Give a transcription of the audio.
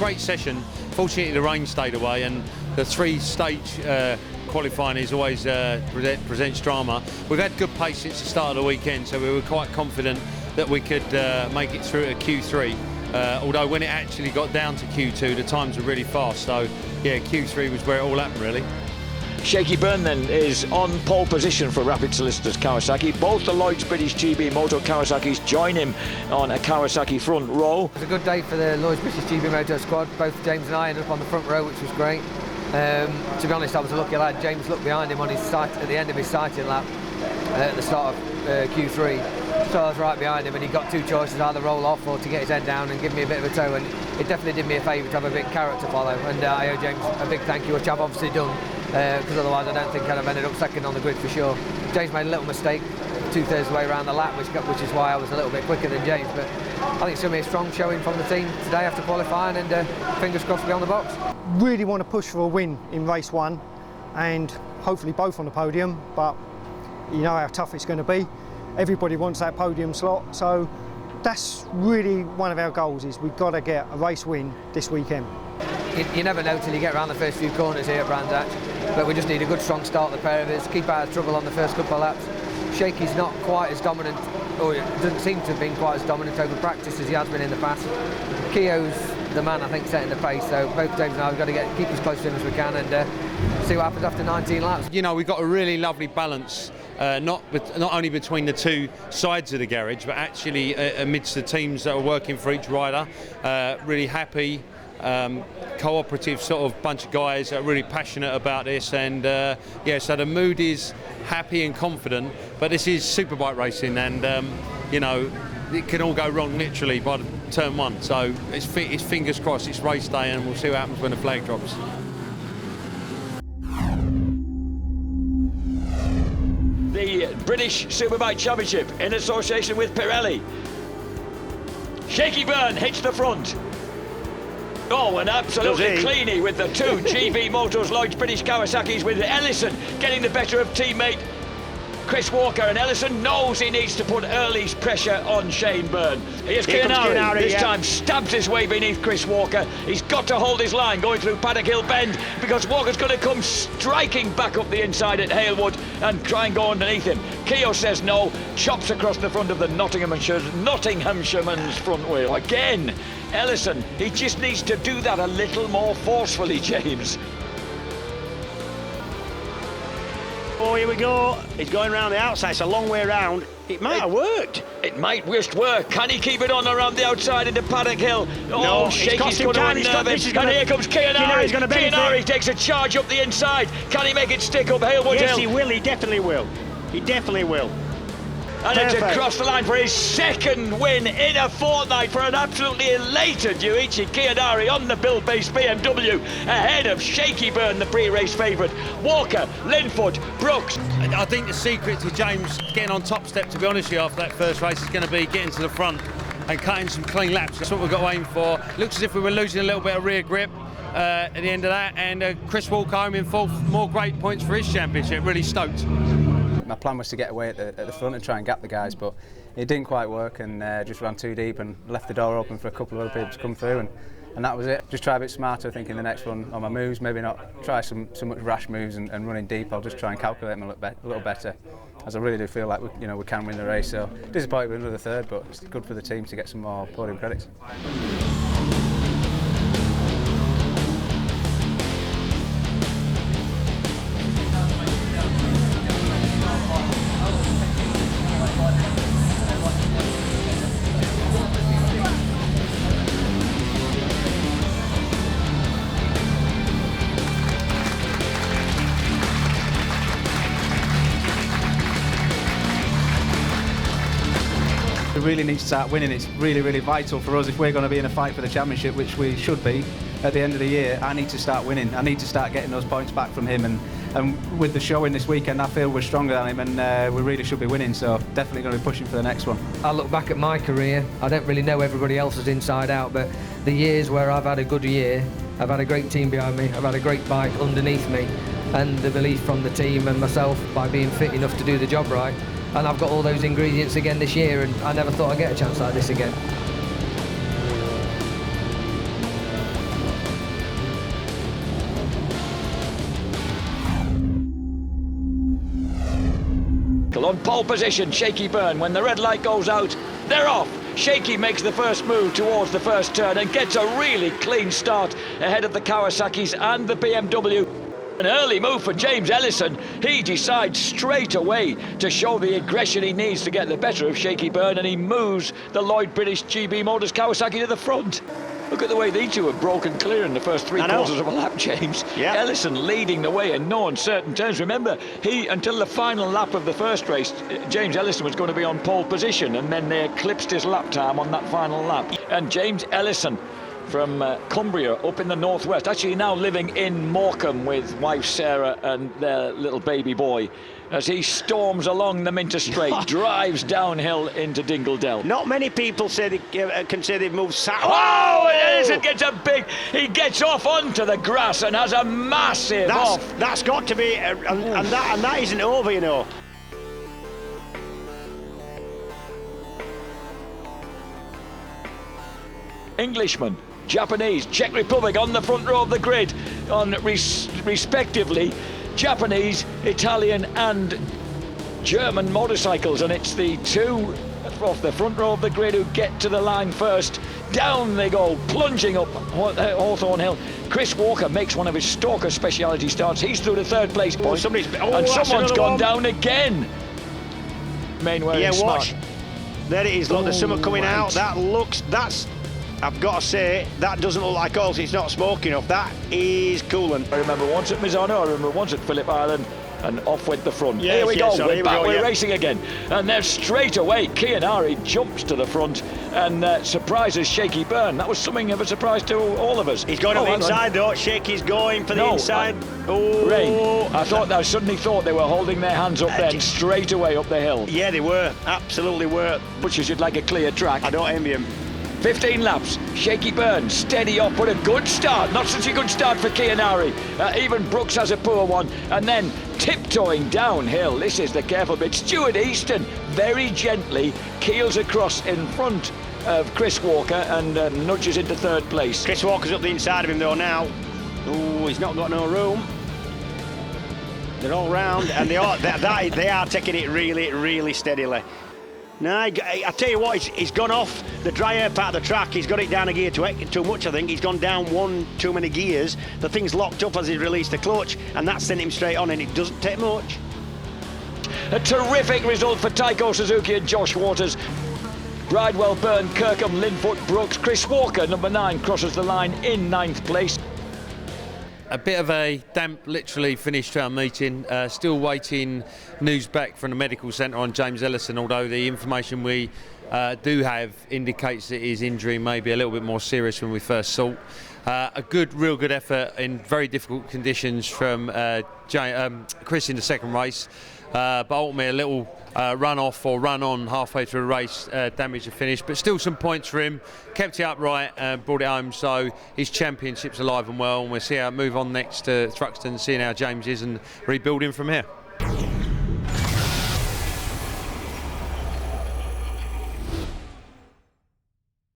great session. Fortunately, the rain stayed away, and the three-stage qualifying is always presents drama. We've had good pace since the start of the weekend, so we were quite confident that we could make it through to Q3. Although when it actually got down to Q2, the times were really fast. So yeah, Q3 was where it all happened, really. Shaky Byrne then is on pole position for Rapid Solicitors Kawasaki. Both the Lloyds British GBmoto Kawasaki's join him on a Kawasaki front row. It was a good day for the Lloyds British GBmoto squad. Both James and I ended up on the front row, which was great. To be honest, I was a lucky lad. James looked behind him on his sight at the end of his sighting lap at the start of Q3. So I was right behind him, and he got two choices: either roll off or to get his head down and give me a bit of a tow. And it definitely did me a favour to have a big carrot to follow. And I owe James a big thank you, which I've obviously done, because otherwise I don't think I'd have ended up second on the grid for sure. James made a little mistake 2/3 of the way around the lap, which is why I was a little bit quicker than James. But I think it's going to be a strong showing from the team today after qualifying, and fingers crossed we'll be on the box. Really want to push for a win in race one, and hopefully both on the podium, but you know how tough it's going to be. Everybody wants that podium slot, so that's really one of our goals, is we've got to get a race win this weekend. You never know till you get around the first few corners here at Brands Hatch, but we just need a good strong start, the pair of us, keep out of trouble on the first couple of laps. Shaky's not quite as dominant, or it doesn't seem to have been quite as dominant over practice as he has been in the past. Keogh's the man, I think, setting the pace, so both James and I have got to keep as close to him as we can, and see what happens after 19 laps. You know, we've got a really lovely balance, not only between the two sides of the garage, but actually amidst the teams that are working for each rider. Really happy, cooperative sort of bunch of guys that are really passionate about this, and yeah, so the mood is happy and confident, but this is superbike racing, and you know, it can all go wrong literally by turn one, so it's fingers crossed, it's race day, and we'll see what happens when the flag drops. The British Superbike Championship in association with Pirelli. Shaky Byrne hits the front. Oh, and absolutely cleany with the two GBmotos Lloyds British Kawasaki's, with Ellison getting the better of teammate Chris Walker, and Ellison knows he needs to put Early's pressure on Shane Byrne. Here's Kianari, this time stabs his way beneath Chris Walker. He's got to hold his line going through Paddock Hill Bend, because Walker's going to come striking back up the inside at Halewood and try and go underneath him. Keogh says no, chops across the front of the Nottinghamshireman's front wheel. Again, Ellison, he just needs to do that a little more forcefully, James. Oh, here we go. He's going round the outside. It's a long way round. It might have worked. It might just work. Can he keep it on around the outside into Paddock Hill? Oh, no, Shaky's going to unnerve him. And here comes Kianari. Kianari takes a charge up the inside. Can he make it stick up Halewood Hill? Yes, he will. He definitely will. He definitely will. And it's across the line for his second win in a fortnight for an absolutely elated Yuichi Kianari on the Bill-based BMW, ahead of Shaky Byrne, the pre-race favourite. Walker, Linfoot, Brooks. I think the secret to James getting on top step, to be honest with you, after that first race is going to be getting to the front and cutting some clean laps. That's what we've got to aim for. Looks as if we were losing a little bit of rear grip at the end of that, and Chris Walker home in fourth, more great points for his championship, really stoked. My plan was to get away at the front and try and gap the guys, but it didn't quite work, and just ran too deep and left the door open for a couple of other people to come through, and that was it. Just try a bit smarter, thinking the next one on my moves, maybe not try so much rash moves and running deep. I'll just try and calculate them a little better, as I really do feel like we can win the race. So disappointed with another third, but it's good for the team to get some more podium credits. We really need to start winning. It's really, really vital for us if we're going to be in a fight for the championship, which we should be at the end of the year. I need to start winning. I need to start getting those points back from him, and with the showing this weekend, I feel we're stronger than him, and we really should be winning, so definitely going to be pushing for the next one. I look back at my career, I don't really know everybody else's inside out, but the years where I've had a good year, I've had a great team behind me, I've had a great bike underneath me, and the belief from the team and myself by being fit enough to do the job right. And I've got all those ingredients again this year, and I never thought I'd get a chance like this again. On pole position, Shaky Byrne. When the red light goes out, they're off. Shaky makes the first move towards the first turn and gets a really clean start ahead of the Kawasaki's and the BMW. An early move for James Ellison. He decides straight away to show the aggression he needs to get the better of Shaky Byrne, and he moves the Lloyds British GBmoto Kawasaki to the front. Look at the way these two have broken clear in the first 3/4 of a lap, James. Yeah. Ellison leading the way in no uncertain terms. Remember, until the final lap of the first race, James Ellison was going to be on pole position, and then they eclipsed his lap time on that final lap. And James Ellison from Cumbria up in the northwest, actually now living in Morecambe with wife Sarah and their little baby boy, as he storms along the Minter Straight, drives downhill into Dingledell. Not many people can say they've moved south. Oh, Ellison gets he gets off onto the grass and has a massive off. That's got to be, and that isn't over, you know. Englishman, Japanese, Czech Republic on the front row of the grid, on respectively Japanese, Italian and German motorcycles, and it's the two off the front row of the grid who get to the line first. Down they go, plunging up Hawthorne Hill. Chris Walker makes one of his stalker speciality starts. He's through to third place point, and someone's gone down again. Main wearing watch. smart. There it is, look, there's someone coming out. That's I've got to say, that doesn't look like oils. It's not smoky enough. That is coolant. I remember once at Mizzano, I remember once at Phillip Island, and off went the front. Yes, here we go, we're racing again. And then straight away, Kianari jumps to the front and surprises Shaky Byrne. That was something of a surprise to all of us. He's going on the inside though. Shaky's going for the inside. Ray, I suddenly thought they were holding their hands up then, straight away up the hill. Yeah, they were, absolutely were. Butchers, you'd like a clear track. I don't envy him. 15 laps, Shaky Byrne, steady up, but a good start. Not such a good start for Kianari. Even Brooks has a poor one. And then tiptoeing downhill, this is the careful bit. Stuart Easton very gently keels across in front of Chris Walker and nudges into third place. Chris Walker's up the inside of him though now. Oh, he's not got no room. They're all round, and they are taking it really, really steadily. No, I tell you what, he's gone off the dry air part of the track. He's got it down a gear too much, I think. He's gone down one too many gears. The thing's locked up as he released the clutch, and that sent him straight on, and it doesn't take much. A terrific result for Tycho Suzuki and Josh Waters. Bridewell, Byrne, Kirkham, Linfoot, Brooks. Chris Walker, number 9, crosses the line in 9th place. A bit of a damp, literally finish to our meeting. Still waiting news back from the medical centre on James Ellison, although the information we do have indicates that his injury may be a little bit more serious than we first thought. A real good effort in very difficult conditions from Chris in the second race, but ultimately a little run off or run on halfway through the race damaged the finish, but still some points for him. Kept it upright and brought it home, so his championship's alive and well, and we'll see how move on next to Thruxton, seeing how James is and rebuilding from here.